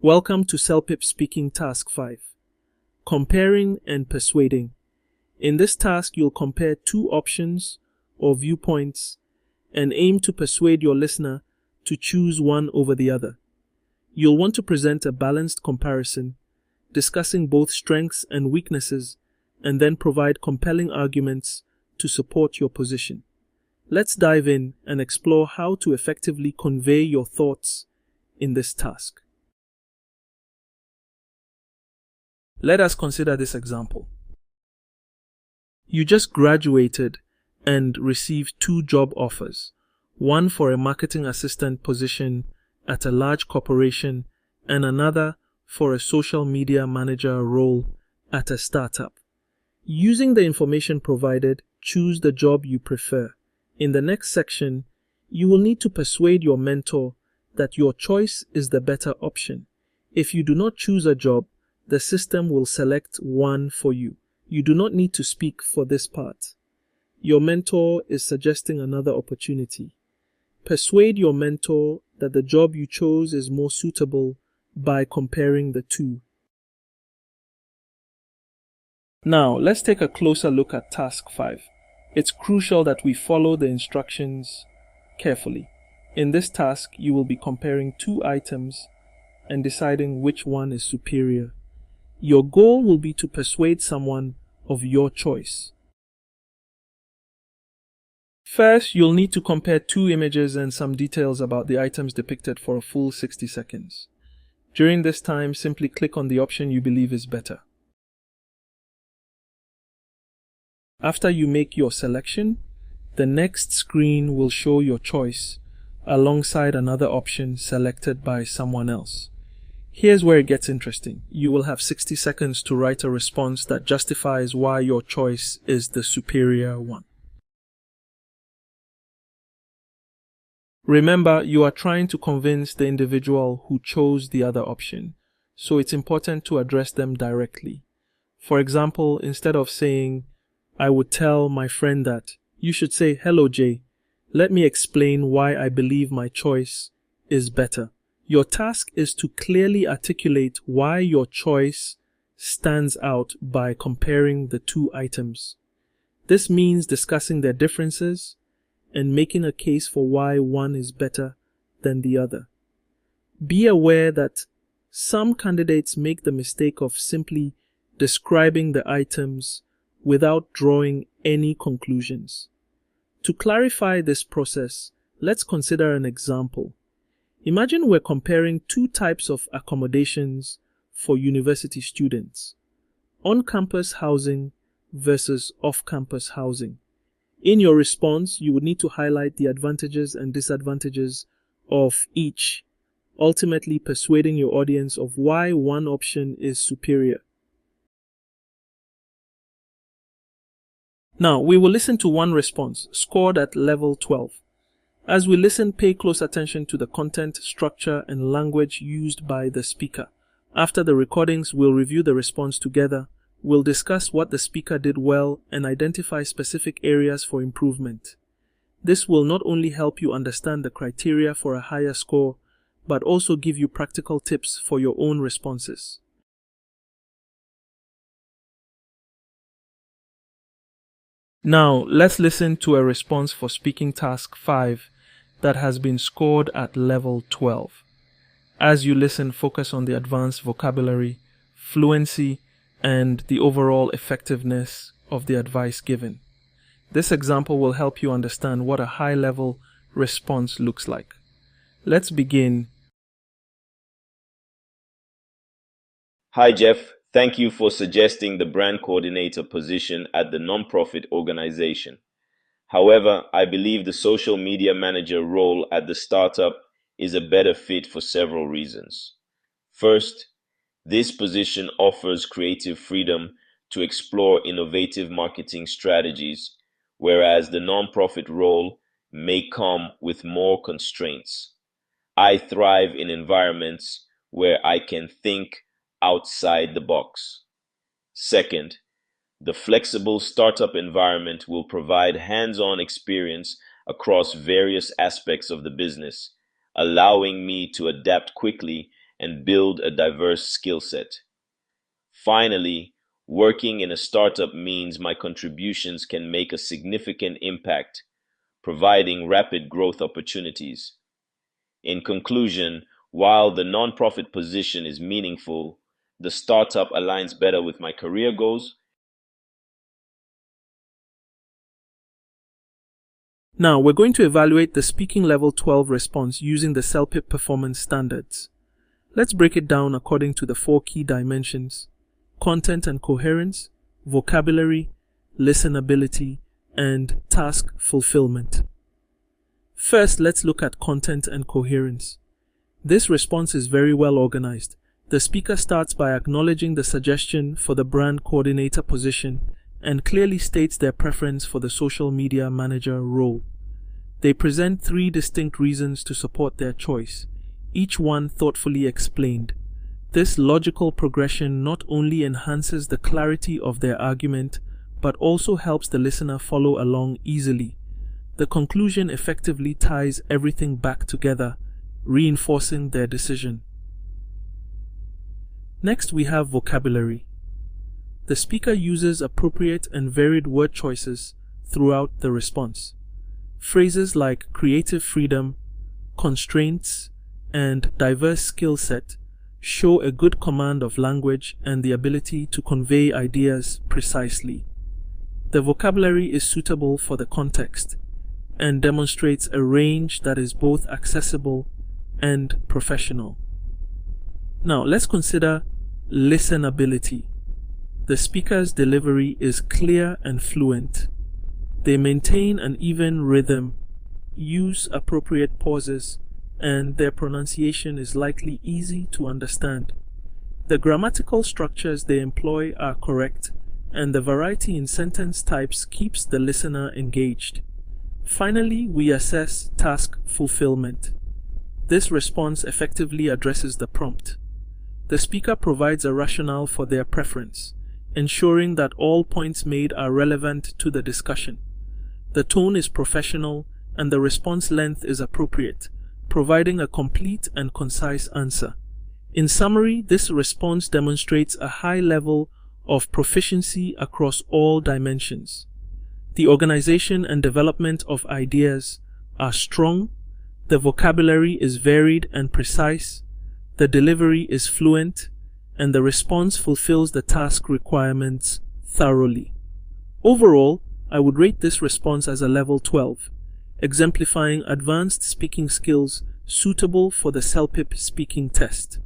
Welcome to CELPIP Speaking Task 5. Comparing and Persuading. In this task, you'll compare two options or viewpoints and aim to persuade your listener to choose one over the other. You'll want to present a balanced comparison, discussing both strengths and weaknesses, and then provide compelling arguments to support your position. Let's dive in and explore how to effectively convey your thoughts in this task. Let us consider this example. You just graduated and received two job offers, one for a marketing assistant position at a large corporation and another for a social media manager role at a startup. Using the information provided, choose the job you prefer. In the next section, you will need to persuade your mentor that your choice is the better option. If you do not choose a job, the system will select one for you. You do not need to speak for this part. Your mentor is suggesting another opportunity. Persuade your mentor that the job you chose is more suitable by comparing the two. Now, let's take a closer look at Task 5. It's crucial that we follow the instructions carefully. In this task, you will be comparing two items and deciding which one is superior. Your goal will be to persuade someone of your choice. First, you'll need to compare two images and some details about the items depicted for a full 60 seconds. During this time, simply click on the option you believe is better. After you make your selection, the next screen will show your choice alongside another option selected by someone else. Here's where it gets interesting. You will have 60 seconds to write a response that justifies why your choice is the superior one. Remember, you are trying to convince the individual who chose the other option, so it's important to address them directly. For example, instead of saying, "I would tell my friend that," you should say, "Hello, Jay. Let me explain why I believe my choice is better." Your task is to clearly articulate why your choice stands out by comparing the two items. This means discussing their differences and making a case for why one is better than the other. Be aware that some candidates make the mistake of simply describing the items without drawing any conclusions. To clarify this process, let's consider an example. Imagine we're comparing two types of accommodations for university students: on-campus housing versus off-campus housing. In your response, you would need to highlight the advantages and disadvantages of each, ultimately persuading your audience of why one option is superior. Now, we will listen to one response, scored at level 12. As we listen, pay close attention to the content, structure, and language used by the speaker. After the recordings, we'll review the response together. We'll discuss what the speaker did well and identify specific areas for improvement. This will not only help you understand the criteria for a higher score, but also give you practical tips for your own responses. Now, let's listen to a response for Speaking Task 5 that has been scored at level 12. As you listen, focus on the advanced vocabulary, fluency, and the overall effectiveness of the advice given. This example will help you understand what a high-level response looks like. Let's begin. Hi, Jeff. Thank you for suggesting the brand coordinator position at the nonprofit organization. However, I believe the social media manager role at the startup is a better fit for several reasons. First, this position offers creative freedom to explore innovative marketing strategies, whereas the nonprofit role may come with more constraints. I thrive in environments where I can think outside the box. Second, the flexible startup environment will provide hands-on experience across various aspects of the business, allowing me to adapt quickly and build a diverse skill set. Finally, working in a startup means my contributions can make a significant impact, providing rapid growth opportunities. In conclusion, while the nonprofit position is meaningful, the startup aligns better with my career goals. Now, we're going to evaluate the Speaking Level 12 response using the CELPIP performance standards. Let's break it down according to the 4 key dimensions: content and coherence, vocabulary, listenability, and task fulfillment. First, let's look at content and coherence. This response is very well organized. The speaker starts by acknowledging the suggestion for the brand coordinator position and clearly states their preference for the social media manager role. They present 3 distinct reasons to support their choice, each one thoughtfully explained. This logical progression not only enhances the clarity of their argument, but also helps the listener follow along easily. The conclusion effectively ties everything back together, reinforcing their decision. Next, we have vocabulary. The speaker uses appropriate and varied word choices throughout the response. Phrases like creative freedom, constraints, and diverse skill set show a good command of language and the ability to convey ideas precisely. The vocabulary is suitable for the context and demonstrates a range that is both accessible and professional. Now, let's consider listenability. The speaker's delivery is clear and fluent. They maintain an even rhythm, use appropriate pauses, and their pronunciation is likely easy to understand. The grammatical structures they employ are correct, and the variety in sentence types keeps the listener engaged. Finally, we assess task fulfillment. This response effectively addresses the prompt. The speaker provides a rationale for their preference, ensuring that all points made are relevant to the discussion. The tone is professional and the response length is appropriate, providing a complete and concise answer. In summary, this response demonstrates a high level of proficiency across all dimensions. The organization and development of ideas are strong, the vocabulary is varied and precise, the delivery is fluent, and the response fulfills the task requirements thoroughly. Overall, I would rate this response as a level 12, exemplifying advanced speaking skills suitable for the CELPIP speaking test.